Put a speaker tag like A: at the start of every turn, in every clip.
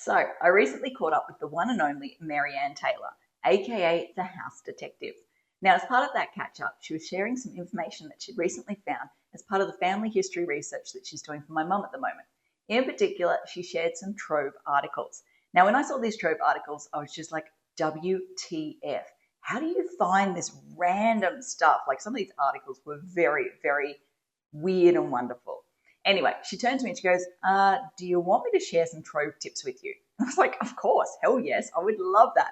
A: So I recently caught up with the one and only Marianne Taylor, aka the House Detective. Now, as part of that catch up, she was sharing some information that she'd recently found as part of the family history research that she's doing for my mum at the moment. In particular, she shared some Trove articles. Now, when I saw these Trove articles, I was just like, WTF? How do you find this random stuff? Like, some of these articles were very, very weird and wonderful. Anyway, she turns to me and she goes, do you want me to share some Trove tips with you? I was like, of course, hell yes, I would love that.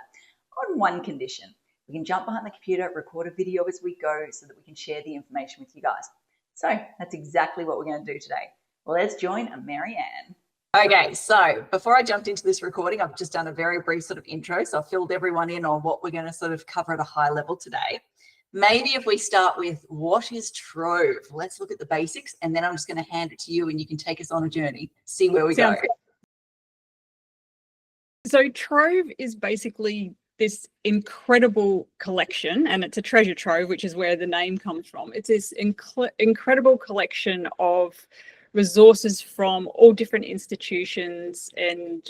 A: On one condition, we can jump behind the computer, record a video as we go so that we can share the information with you guys. So that's exactly what we're going to do today. Let's join Marianne.
B: Okay, so before I jumped into this recording, I've just done a very brief sort of intro. So I've filled everyone in on what we're going to sort of cover at a high level today. Maybe if we start with what is Trove? Let's look at the basics, and then I'm just going to hand it to you and you can take us on a journey, see where we go.
C: So Trove is basically this incredible collection, and it's a treasure trove, which is where the name comes from. It's this incredible collection of resources from all different institutions and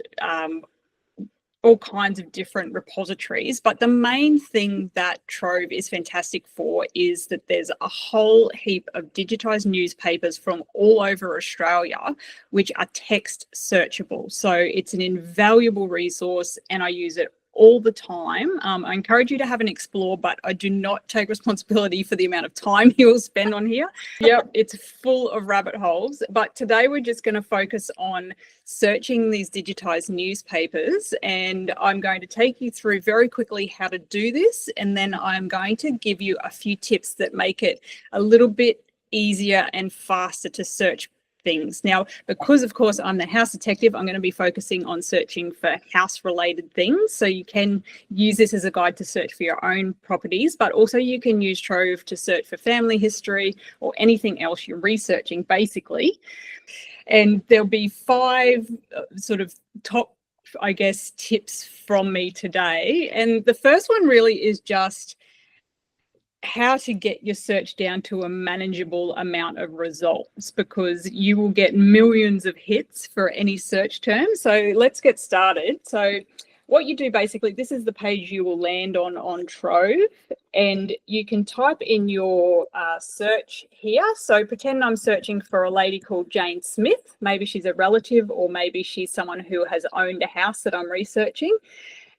C: all kinds of different repositories. But the main thing that Trove is fantastic for is that there's a whole heap of digitized newspapers from all over Australia, which are text searchable. So it's an invaluable resource and I use it all the time. I encourage you to have an explore, but I do not take responsibility for the amount of time you'll spend on here. Yep, it's full of rabbit holes. But today we're just going to focus on searching these digitized newspapers, and I'm going to take you through very quickly how to do this, and then I'm going to give you a few tips that make it a little bit easier and faster to search things. Now, because of course I'm the house detective, I'm going to be focusing on searching for house related things. So you can use this as a guide to search for your own properties, but also you can use Trove to search for family history or anything else you're researching basically. And there'll be 5 sort of top, I guess, tips from me today. And the first one really is just how to get your search down to a manageable amount of results, because you will get millions of hits for any search term. So let's get started. So what you do basically, this is the page you will land on Trove, and you can type in your search here. So pretend I'm searching for a lady called Jane Smith. Maybe she's a relative, or maybe she's someone who has owned a house that I'm researching.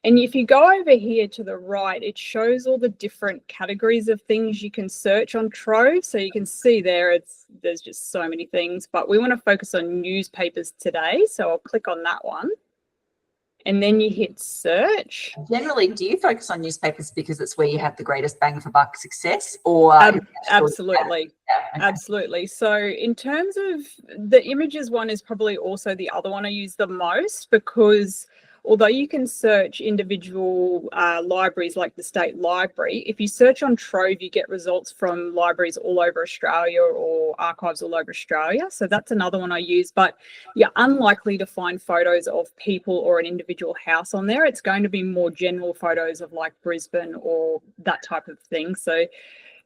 C: And if you go over here to the right, it shows all the different categories of things you can search on Trove. So you can see there's just so many things, but we want to focus on newspapers today. So I'll click on that one. And then you hit search.
B: Generally, do you focus on newspapers because it's where you have the greatest bang for buck success, or?
C: Absolutely. Yeah, okay. Absolutely. So in terms of the images one is probably also the other one I use the most, because although you can search individual libraries like the State Library, if you search on Trove, you get results from libraries all over Australia or archives all over Australia. So that's another one I use, but you're unlikely to find photos of people or an individual house on there. It's going to be more general photos of like Brisbane or that type of thing. So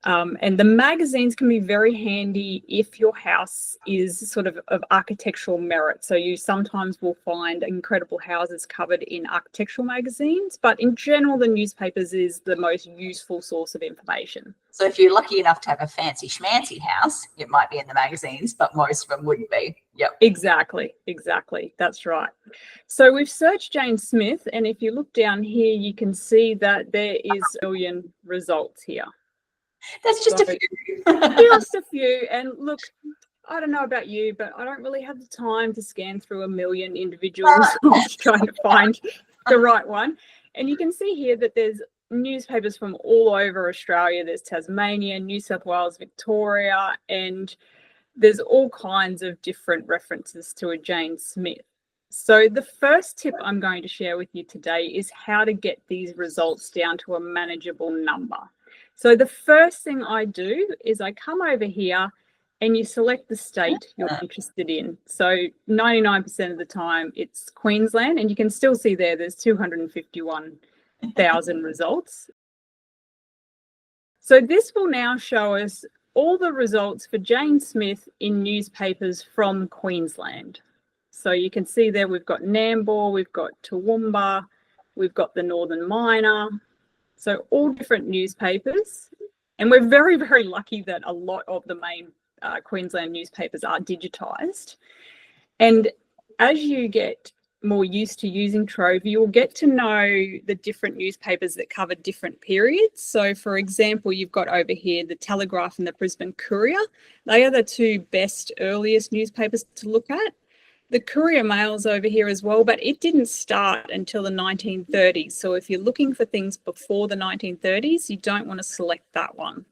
C: and the magazines can be very handy if your house is sort of architectural merit. So you sometimes will find incredible houses covered in architectural magazines, but in general, the newspapers is the most useful source of information.
B: So if you're lucky enough to have a fancy schmancy house, it might be in the magazines, but most of them wouldn't be. Yep.
C: Exactly. That's right. So we've searched Jane Smith, and if you look down here, you can see that there is a million results here.
B: That's just a few.
C: Just a few. And look, I don't know about you, but I don't really have the time to scan through a million individual results trying to find the right one. And you can see here that there's newspapers from all over Australia. There's Tasmania, New South Wales, Victoria, and there's all kinds of different references to a Jane Smith. So the first tip I'm going to share with you today is how to get these results down to a manageable number. So the first thing I do is I come over here and you select the state you're interested in. So 99% of the time it's Queensland, and you can still see there's 251,000 results. So this will now show us all the results for Jane Smith in newspapers from Queensland. So you can see there we've got Nambour, we've got Toowoomba, we've got the Northern Miner. So all different newspapers. And we're very, very lucky that a lot of the main Queensland newspapers are digitised. And as you get more used to using Trove, you'll get to know the different newspapers that cover different periods. So for example, you've got over here the Telegraph and the Brisbane Courier. They are the two best earliest newspapers to look at. The Courier Mail's over here as well, but it didn't start until the 1930s. So if you're looking for things before the 1930s, you don't want to select that one.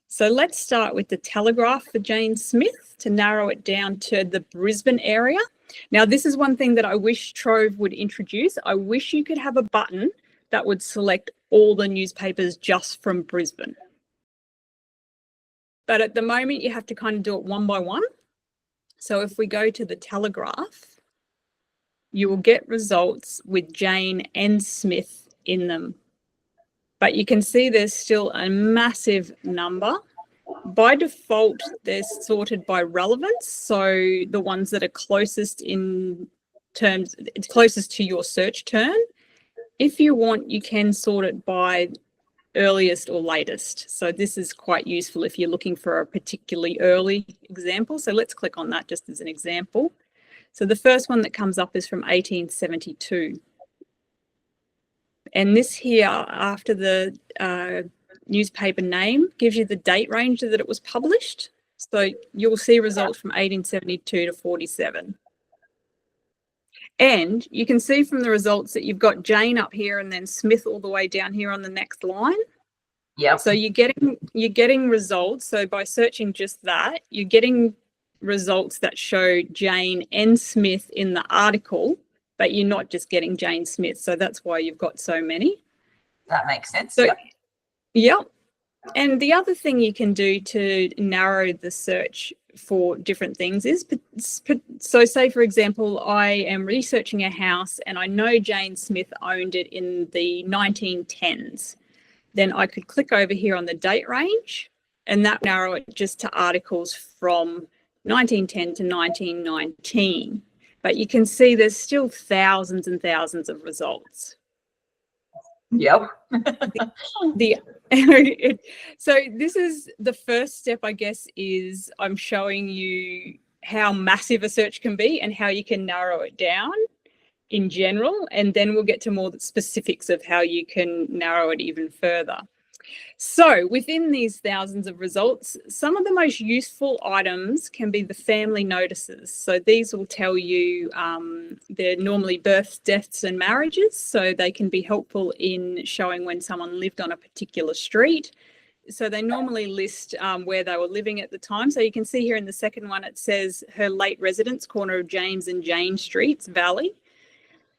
C: So let's start with the Telegraph for Jane Smith to narrow it down to the Brisbane area. Now, this is one thing that I wish Trove would introduce. I wish you could have a button that would select all the newspapers just from Brisbane. But at the moment, you have to kind of do it one by one. So if we go to the Telegraph, you will get results with Jane and Smith in them. But you can see there's still a massive number. By default, they're sorted by relevance. So the ones that are closest in terms, it's closest to your search term. If you want, you can sort it by earliest or latest. So this is quite useful if you're looking for a particularly early example. So let's click on that just as an example. So the first one that comes up is from 1872. And this here, after the newspaper name, gives you the date range that it was published. So you'll see results from 1872 to 47. And you can see from the results that you've got Jane up here and then Smith all the way down here on the next line.
B: Yeah.
C: So you're getting results. So by searching just that, you're getting results that show Jane and Smith in the article, but you're not just getting Jane Smith. So that's why you've got so many.
B: That makes sense.
C: So, yeah. And the other thing you can do to narrow the search for different things is, so say for example, I am researching a house and I know Jane Smith owned it in the 1910s. Then I could click over here on the date range and that narrow it just to articles from 1910 to 1919. But you can see there's still thousands and thousands of results.
B: Yep.
C: So this is the first step, I guess, is I'm showing you how massive a search can be and how you can narrow it down in general. And then we'll get to more specifics of how you can narrow it even further. So within these thousands of results, some of the most useful items can be the family notices. So these will tell you they're normally births, deaths and marriages. So they can be helpful in showing when someone lived on a particular street. So they normally list where they were living at the time. So you can see here in the second one, it says her late residence, corner of James and Jane Streets, Valley.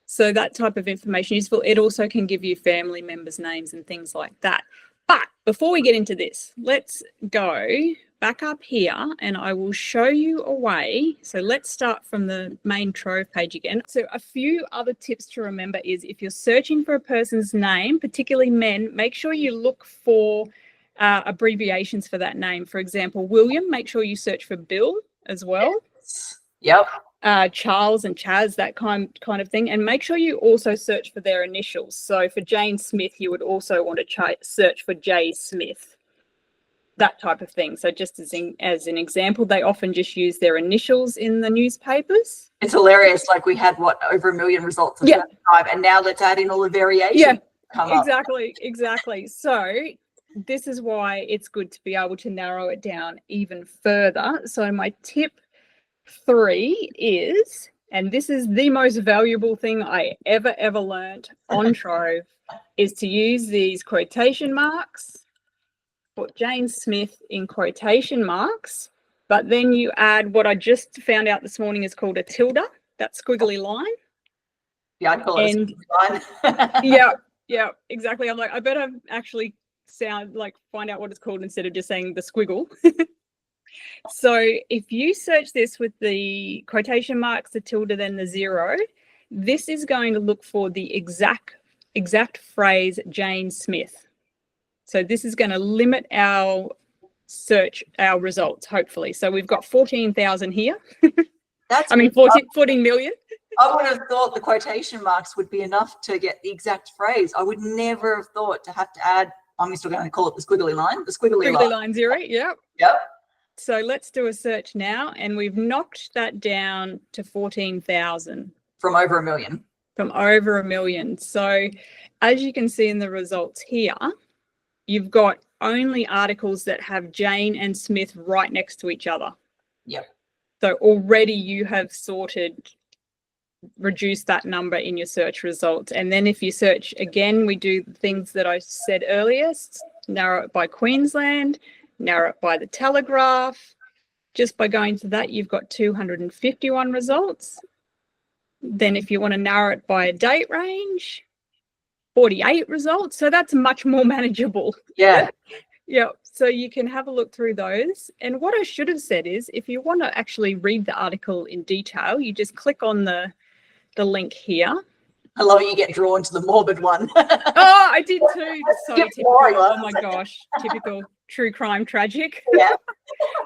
C: So that type of information is useful. It also can give you family members' names and things like that. But before we get into this, let's go back up here and I will show you a way. So let's start from the main Trove page again. So a few other tips to remember is if you're searching for a person's name, particularly men, make sure you look for abbreviations for that name. For example, William, make sure you search for Bill as well.
B: Yep.
C: Charles and Chaz, that kind of thing. And make sure you also search for their initials. So for Jane Smith, you would also want to search for J. Smith, that type of thing. So just as an example, they often just use their initials in the newspapers.
B: It's hilarious. Like we had, over 1 million results at that time, and now let's add in all the variations.
C: Yeah, exactly. So this is why it's good to be able to narrow it down even further. So my tip 3 is, and this is the most valuable thing I ever learned on Trove, is to use these quotation marks. Put Jane Smith in quotation marks, but then you add what I just found out this morning is called a tilde, that squiggly line.
B: Yeah, I call it a squiggly line.
C: yeah, exactly. I'm like, I better actually find out what it's called instead of just saying the squiggle. So if you search this with the quotation marks, the tilde, then the 0, this is going to look for the exact phrase Jane Smith. So this is going to limit our results, hopefully. So we've got 14,000 here.
B: That's,
C: I mean, 14 million.
B: I would have thought the quotation marks would be enough to get the exact phrase. I would never have thought to have to add, I'm still going to call it the squiggly line,
C: Squiggly line 0, yep.
B: Yep.
C: So let's do a search now, and we've knocked that down to 14,000.
B: From over 1 million.
C: From over 1 million. So as you can see in the results here, you've got only articles that have Jane and Smith right next to each other.
B: Yep.
C: So already you have reduced that number in your search results. And then if you search again, we do things that I said earlier, narrow it by Queensland, narrow it by the Telegraph. Just by going to that, you've got 251 results. Then if you want to narrow it by a date range, 48 results. So that's much more manageable.
B: Yeah.
C: Yeah. So you can have a look through those. And what I should have said is, if you want to actually read the article in detail, you just click on the link here.
B: I love it. You get drawn to the morbid one.
C: Oh, I did too. So
B: Skip
C: typical.
B: forward.
C: Oh my gosh. Typical true crime tragic.
B: Yeah.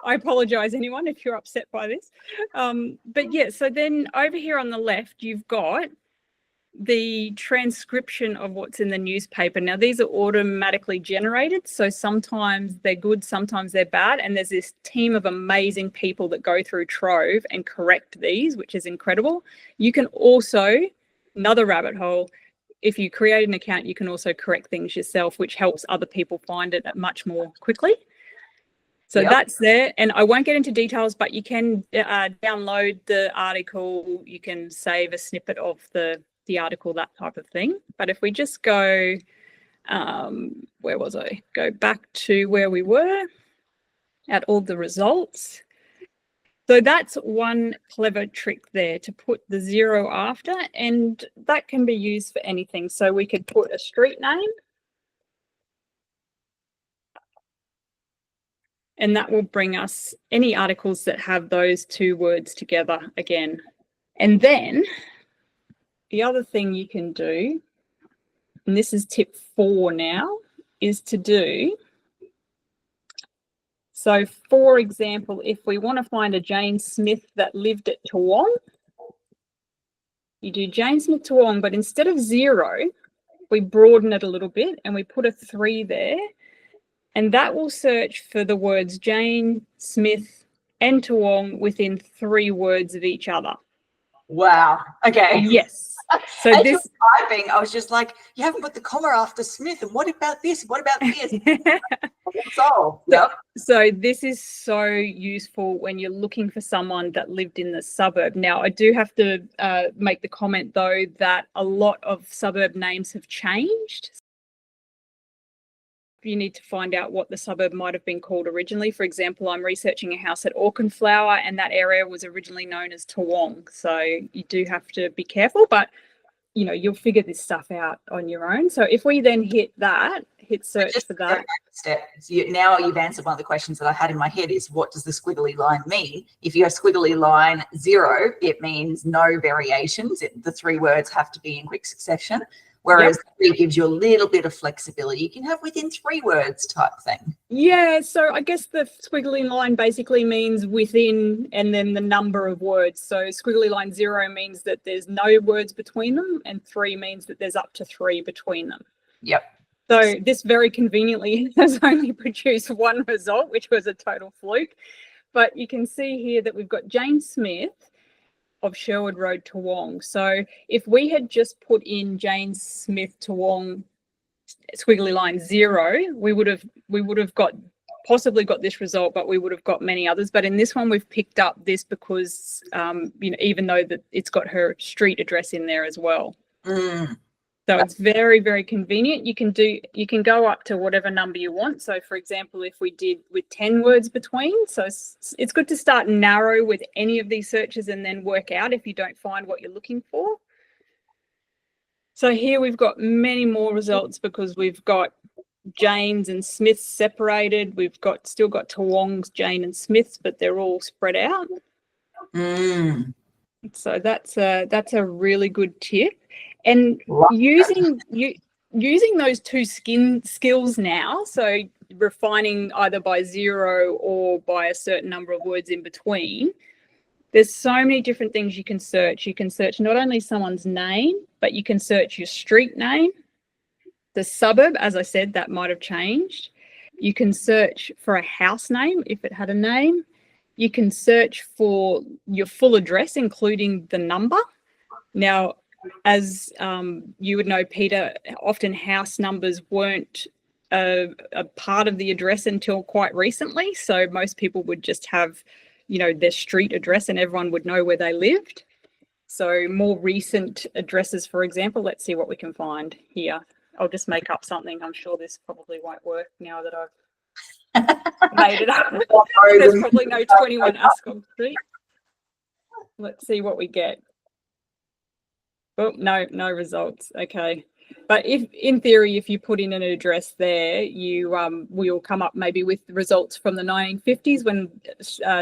C: I apologize, anyone, if you're upset by this. But yeah, so then over here on the left, you've got the transcription of what's in the newspaper. Now, these are automatically generated, so sometimes they're good, sometimes they're bad, and there's this team of amazing people that go through Trove and correct these, which is incredible. You can also, another rabbit hole, if you create an account, you can also correct things yourself, which helps other people find it much more quickly. So that's there, and I won't get into details, but you can download the article, you can save a snippet of the article, that type of thing. But if we just go, where was I? Go back to where we were at all the results. So that's one clever trick there, to put the 0 after, and that can be used for anything. So we could put a street name, and that will bring us any articles that have those 2 words together again. And then the other thing you can do, and this is tip 4 now, is to do, so for example, if we want to find a Jane Smith that lived at Toowong, you do Jane Smith Toowong, but instead of 0, we broaden it a little bit and we put a 3 there, and that will search for the words Jane, Smith, and Toowong within 3 words of each other.
B: Wow. Okay.
C: Yes. So
B: as
C: this
B: you're typing, I was just like, you haven't put the comma after Smith, and what about this? What about this? Solved. Yep.
C: So this is so useful when you're looking for someone that lived in the suburb. Now, I do have to make the comment, though, that a lot of suburb names have changed. You need to find out what the suburb might have been called originally. For example, I'm researching a house at Auchenflower, and that area was originally known as Toowong. So you do have to be careful, but you know, you'll figure this stuff out on your own. So if we then hit search for that.
B: Step. So now you've answered one of the questions that I had in my head, is what does the squiggly line mean? If you have squiggly line 0, it means no variations. The 3 words have to be in quick succession. Whereas 3 gives you a little bit of flexibility. You can have within 3 words type thing.
C: Yeah, so I guess the squiggly line basically means within and then the number of words. So squiggly line 0 means that there's no words between them, and 3 means that there's up to 3 between them.
B: Yep.
C: So this very conveniently has only produced 1 result, which was a total fluke. But you can see here that we've got Jane Smith of Sherwood Road, Toowong. So if we had just put in Jane Smith Toowong squiggly line 0, we would have possibly got this result, but we would have got many others. But in this one, we've picked up this because you know, even though that it's got her street address in there as well. So it's very, very convenient. You can go up to whatever number you want. So for example, if we did with 10 words between, so it's good to start narrow with any of these searches and then work out if you don't find what you're looking for. So here we've got many more results because we've got Janes and Smiths separated. We've still got Toowongs, Jane and Smiths, but they're all spread out. So that's a really good tip. And using those 2 skills now, so refining either by 0 or by a certain number of words in between, There's so many different things you can search. You can search not only someone's name, but you can search your street name, the suburb, as I said, that might have changed. You can search for a house name if it had a name. You can search for your full address, including the number. Now, as you would know, Peter, often house numbers weren't a part of the address until quite recently. So most people would just have, their street address and everyone would know where they lived. So more recent addresses, for example, let's see what we can find here. I'll just make up something. I'm sure this probably won't work now that I've made it up. There's probably no 21 Ascot Street. Let's see what we get. Oh, no results. Okay. But in theory, if you put in an address there, you will come up maybe with the results from the 1950s when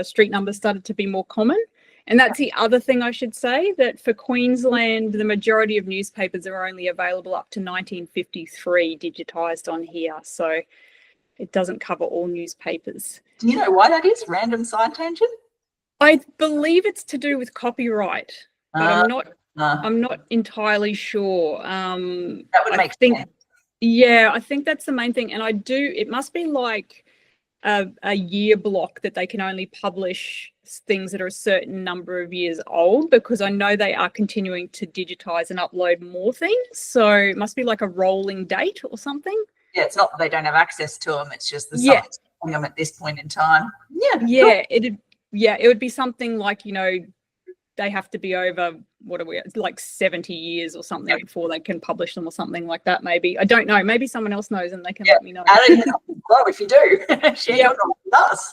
C: street numbers started to be more common. And that's the other thing I should say, that for Queensland, the majority of newspapers are only available up to 1953 digitised on here. So it doesn't cover all newspapers.
B: Do you know why that is? Random side tangent?
C: I believe it's to do with copyright, but I'm not entirely sure.
B: That would make sense.
C: Yeah, I think that's the main thing. And it must be like a year block that they can only publish things that are a certain number of years old, because I know they are continuing to digitize and upload more things. So it must be like a rolling date or something.
B: Yeah, it's not that they don't have access to them. It's just the site's on them at this point in time.
C: Yeah, it would be something like, they have to be over, like 70 years or something before they can publish them or something like that, maybe. I don't know. Maybe someone else knows and they can let me know.
B: Well, if you do, share your knowledge with us.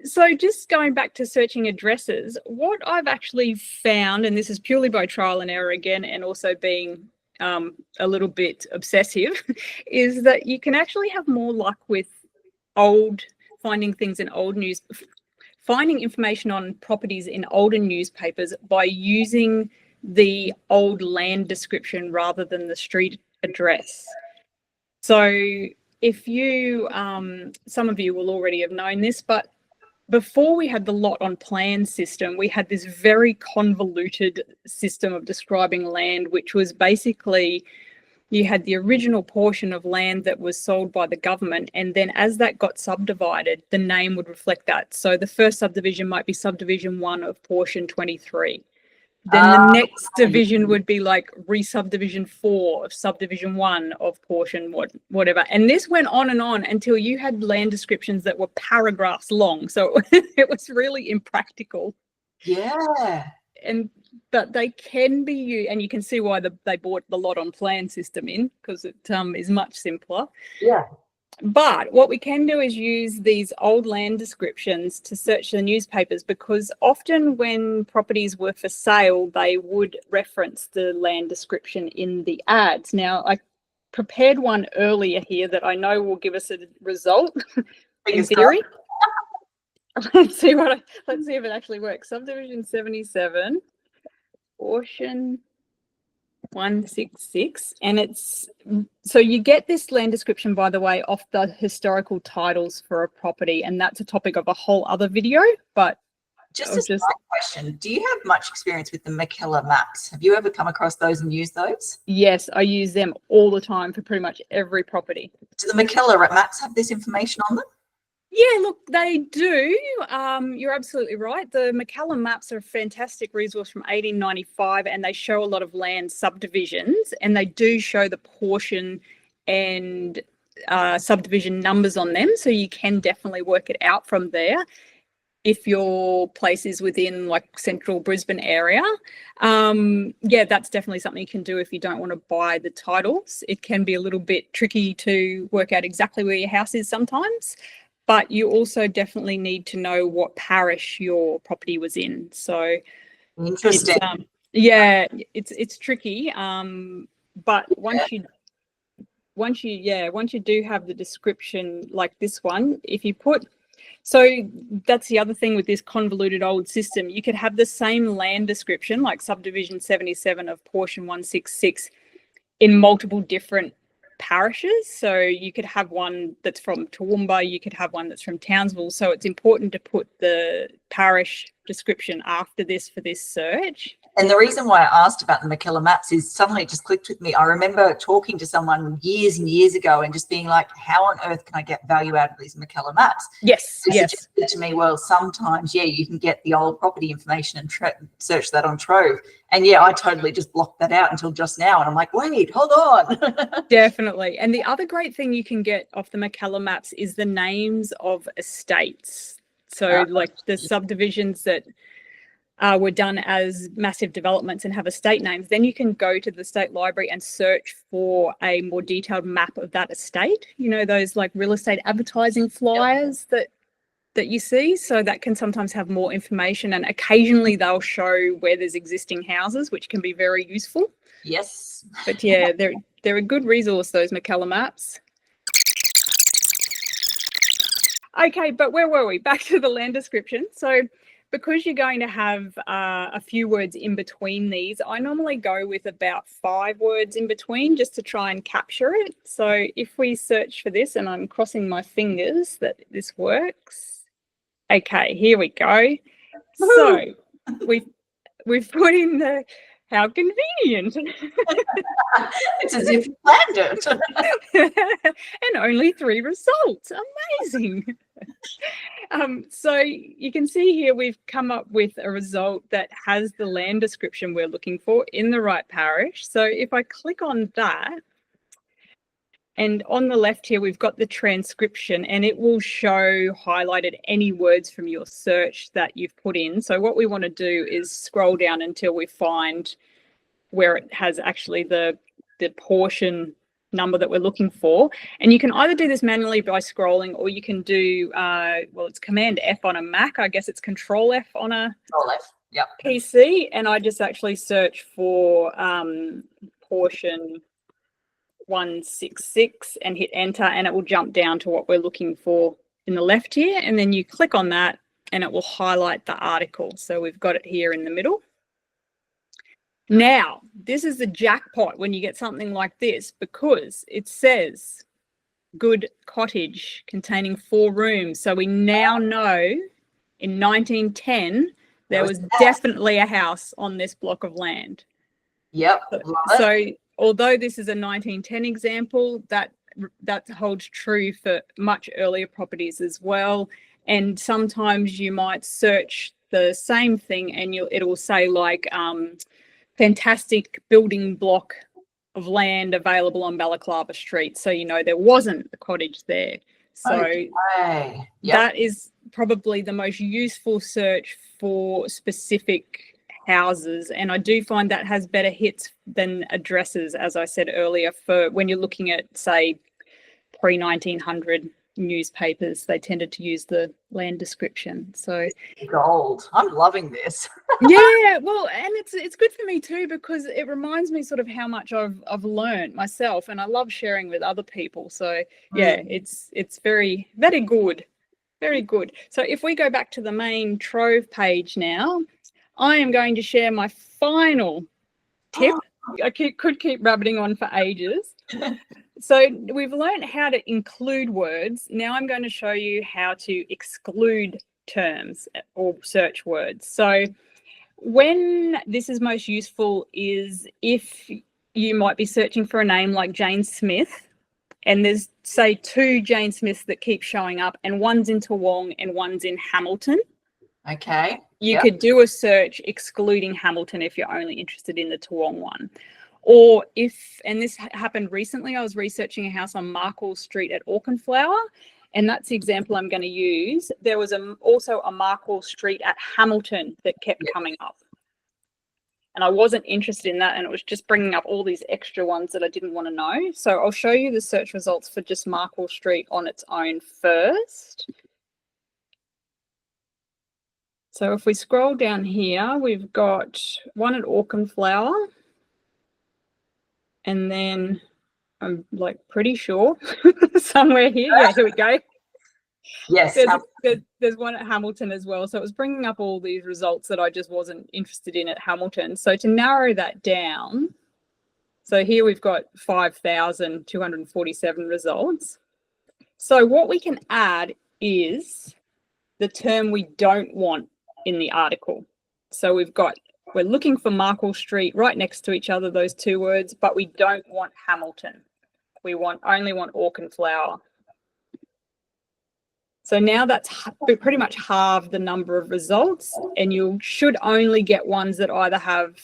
C: So just going back to searching addresses, what I've actually found, and this is purely by trial and error again, and also being a little bit obsessive, is that you can actually have more luck with finding things in old news, finding information on properties in older newspapers by using the old land description rather than the street address. So if you, some of you will already have known this, but before we had the lot on plan system, we had this very convoluted system of describing land, which was basically you had the original portion of land that was sold by the government, and then as that got subdivided, the name would reflect that. So the first subdivision might be subdivision 1 of portion 23. Then the next division would be like re-subdivision 4 of subdivision 1 of portion whatever. And this went on and on until you had land descriptions that were paragraphs long. So it was really impractical.
B: Yeah.
C: But they can be used, and you can see why they bought the lot on plan system in, because it is much simpler.
B: Yeah.
C: But what we can do is use these old land descriptions to search the newspapers, because often when properties were for sale, they would reference the land description in the ads. Now, I prepared one earlier here that I know will give us a result in theory. Let's see if it actually works. Subdivision 77, portion 166, and it's so you get this land description, by the way, off the historical titles for a property, and that's a topic of a whole other video. But
B: just a side question, do you have much experience with the McKellar maps? Have you ever come across those and used those?
C: Yes, I use them all the time for pretty much every property.
B: Do the McKellar maps have this information on them?
C: Yeah, look, they do. You're absolutely right. The McKellar maps are a fantastic resource from 1895, and they show a lot of land subdivisions, and they do show the portion and subdivision numbers on them. So you can definitely work it out from there if your place is within like central Brisbane area. Yeah, that's definitely something you can do if you don't want to buy the titles. It can be a little bit tricky to work out exactly where your house is sometimes. But you also definitely need to know what parish your property was in. So
B: interesting.
C: It's tricky. But once you do have the description like this one, if you put, so that's the other thing with this convoluted old system, you could have the same land description like subdivision 77 of portion 166 in multiple different parishes. So you could have one that's from Toowoomba, you could have one that's from Townsville. So it's important to put the parish description after this for this search.
B: And the reason why I asked about the McKellar maps is suddenly it just clicked with me. I remember talking to someone years and years ago and just being like, how on earth can I get value out of these McKellar maps?
C: Yes,
B: They
C: yes.
B: suggested to me, well, sometimes, yeah, you can get the old property information and search that on Trove. And yeah, I totally just blocked that out until just now. And I'm like, wait, hold on.
C: Definitely. And the other great thing you can get off the McKellar maps is the names of estates. So like the subdivisions that were done as massive developments and have estate names, then you can go to the state library and search for a more detailed map of that estate. You know, those like real estate advertising flyers that you see. So that can sometimes have more information, and occasionally they'll show where there's existing houses, which can be very useful.
B: Yes.
C: But yeah, they're a good resource, those McKellar maps. Okay, but where were we? Back to the land description. So because you're going to have a few words in between these, I normally go with about 5 words in between just to try and capture it. So if we search for this, and I'm crossing my fingers that this works. Okay, here we go. So we've put in the, how convenient.
B: It's as if you planned it.
C: And only 3 results. Amazing. So you can see here we've come up with a result that has the land description we're looking for in the right parish. So if I click on that, and on the left here, we've got the transcription, and it will show highlighted any words from your search that you've put in. So what we want to do is scroll down until we find where it has actually the portion number that we're looking for. And you can either do this manually by scrolling, or you can do, well, it's Command F on a Mac. I guess it's Control F on a PC. And I just actually search for portion 166 and hit enter, and it will jump down to what we're looking for in the left here. And then you click on that and it will highlight the article. So we've got it here in the middle. Now, this is the jackpot when you get something like this, because it says good cottage containing 4 rooms. So we now know in 1910 there was definitely a house on this block of land.
B: Yep.
C: So although this is a 1910 example, that holds true for much earlier properties as well. And sometimes you might search the same thing and it will say like fantastic building block of land available on Balaclava Street. So you know there wasn't a cottage there. So that is probably the most useful search for specific houses. And I do find that has better hits than addresses, as I said earlier, for when you're looking at, say, pre-1900 newspapers. They tended to use the land description. So
B: gold. I'm loving this.
C: Yeah, well, and it's good for me too, because it reminds me sort of how much I've learned myself, and I love sharing with other people. So yeah, it's very, very good. Very good. So if we go back to the main Trove page now, I am going to share my final tip. I could keep rabbiting on for ages. So we've learned how to include words. Now I'm going to show you how to exclude terms or search words. So when this is most useful is if you might be searching for a name like Jane Smith, and there's, say, 2 Jane Smiths that keep showing up, and one's in Toowong and one's in Hamilton.
B: Okay.
C: You could do a search excluding Hamilton if you're only interested in the Toowong one. Or if, and this happened recently, I was researching a house on Markle Street at Auchenflower, and that's the example I'm going to use. There was also a Markle Street at Hamilton that kept coming up. And I wasn't interested in that, and it was just bringing up all these extra ones that I didn't want to know. So I'll show you the search results for just Markle Street on its own first. So if we scroll down here, we've got one at Auchenflower. And then I'm like pretty sure somewhere here. Yeah, here we go.
B: Yes.
C: There's one at Hamilton as well. So it was bringing up all these results that I just wasn't interested in at Hamilton. So to narrow that down, So here we've got 5,247 results. So what we can add is the term we don't want in the article. So we're looking for Markle Street right next to each other, those two words, but we don't want Hamilton. We only want Auchenflower. So now that's pretty much halved the number of results, and you should only get ones that either have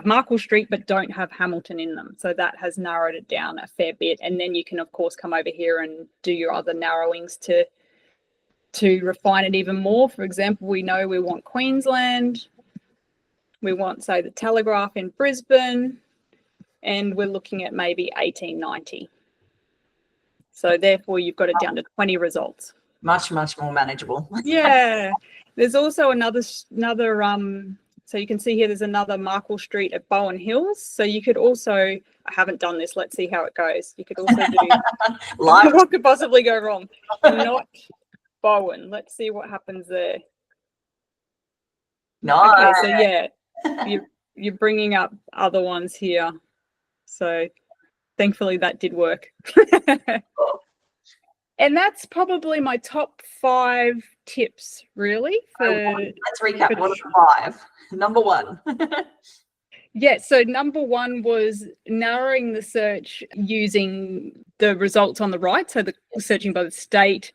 C: Markle Street but don't have Hamilton in them. So that has narrowed it down a fair bit. And then you can, of course, come over here and do your other narrowings to refine it even more. For example, we know we want Queensland. We want, say, the Telegraph in Brisbane. And we're looking at maybe 1890. So therefore, you've got it down to 20 results.
B: Much, much more manageable.
C: Yeah. There's also another so you can see here there's another Markle Street at Bowen Hills. So you could also, I haven't done this, let's see how it goes. You could also do, what could possibly go wrong? Not Bowen. Let's see what happens there.
B: No.
C: Okay, so yeah, you're bringing up other ones here. So thankfully that did work. And that's probably my top 5 tips, really.
B: Let's recap. What are the 5? Number 1.
C: Yeah, so number 1 was narrowing the search using the results on the right. So searching by the state,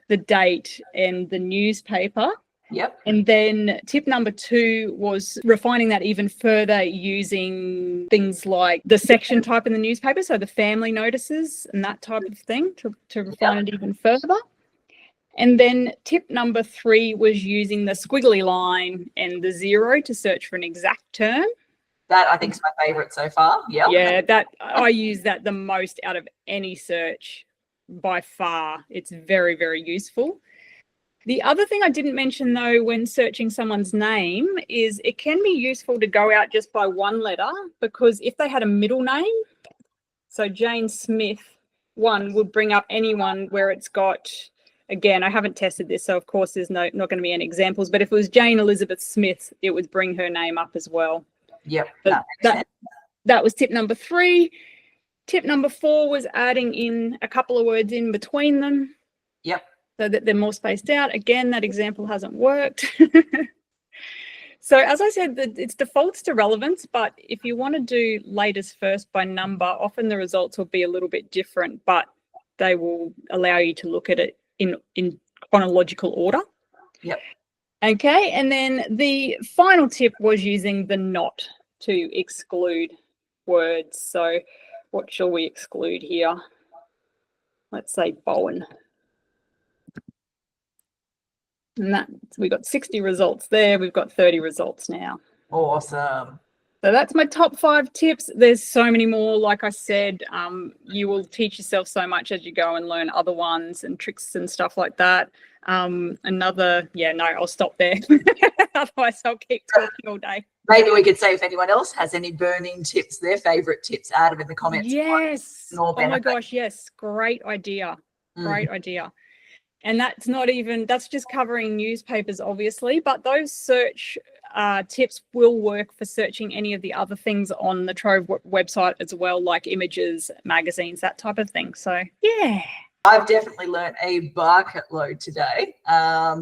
C: the date, and the newspaper.
B: Yep.
C: And then tip number 2 was refining that even further using things like the section type in the newspaper, so the family notices and that type of thing to refine it even further. And then tip number 3 was using the squiggly line and the 0 to search for an exact term.
B: That I think is my favourite so far. Yep.
C: Yeah, that I use that the most out of any search by far. It's very, very useful. The other thing I didn't mention, though, when searching someone's name is it can be useful to go out just by one letter, because if they had a middle name, so Jane Smith, one would bring up anyone where it's got, again, I haven't tested this, so of course there's not going to be any examples, but if it was Jane Elizabeth Smith, it would bring her name up as well.
B: Yep.
C: That was tip number 3. Tip number 4 was adding in a couple of words in between them.
B: Yep.
C: So that they're more spaced out. Again, that example hasn't worked. So as I said, it's defaults to relevance, but if you want to do latest first by number, often the results will be a little bit different, but they will allow you to look at it in chronological order.
B: Yep.
C: Okay, and then the final tip was using the not to exclude words. So what shall we exclude here? Let's say Bowen. And we got 60 results there. We've got 30 results now.
B: Awesome.
C: So that's my top 5 tips. There's so many more. Like I said, you will teach yourself so much as you go and learn other ones and tricks and stuff like that. I'll stop there. Otherwise, I'll keep talking all day.
B: Maybe we could say if anyone else has any burning tips, their favourite tips, add them in the comments.
C: Yes. Oh my gosh, yes. Great idea. Great idea. And that's just covering newspapers, obviously, but those search tips will work for searching any of the other things on the Trove website as well, like images, magazines, that type of thing. So, yeah.
B: I've definitely learned a bucket load today. I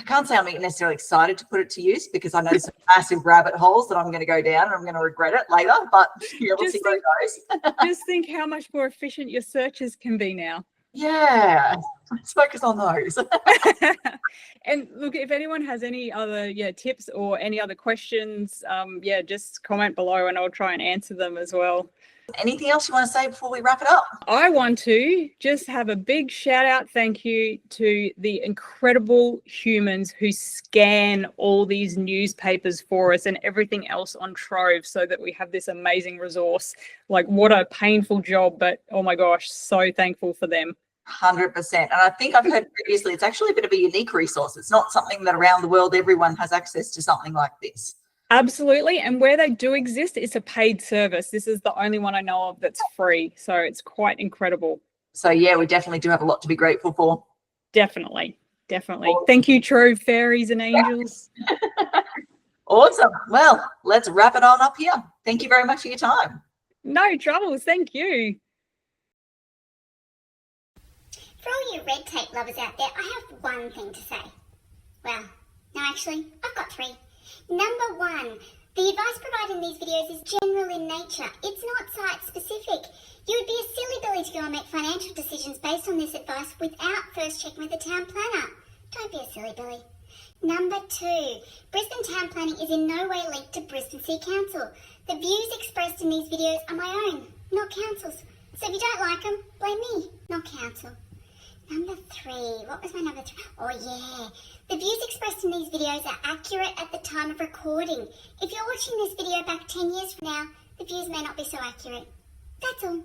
B: can't say I'm necessarily excited to put it to use because I know some massive rabbit holes that I'm going to go down and I'm going to regret it later, but yeah, we'll see where it goes.
C: Just think how much more efficient your searches can be now.
B: Yeah, let's focus on those.
C: And look, if anyone has any other tips or any other questions, just comment below and I'll try and answer them as well.
B: Anything else you want to say before we wrap it up?
C: I want to just have a big shout out, thank you to the incredible humans who scan all these newspapers for us and everything else on Trove so that we have this amazing resource. Like, what a painful job, but oh my gosh, so thankful for them.
B: 100%. And I think I've heard previously, it's actually a bit of a unique resource. It's not something that around the world everyone has access to something like this.
C: Absolutely. And where they do exist, it's a paid service. This is the only one I know of that's free. So it's quite incredible.
B: So yeah, we definitely do have a lot to be grateful for.
C: Definitely. Definitely. Thank you, Trove fairies and angels.
B: Awesome. Well, let's wrap it on up here. Thank you very much for your time.
C: No troubles. Thank you.
D: For all you red tape lovers out there, I have one thing to say. Well, no, actually, I've got three. Number one, the advice provided in these videos is general in nature. It's not site specific. You would be a silly Billy to go and make financial decisions based on this advice without first checking with the town planner. Don't be a silly Billy. Number two, Brisbane town planning is in no way linked to Brisbane City Council. The views expressed in these videos are my own, not council's. So if you don't like them, blame me, not council. Number three, what was my number three? Oh yeah, the views expressed in these videos are accurate at the time of recording. If you're watching this video back 10 years from now, the views may not be so accurate. That's all.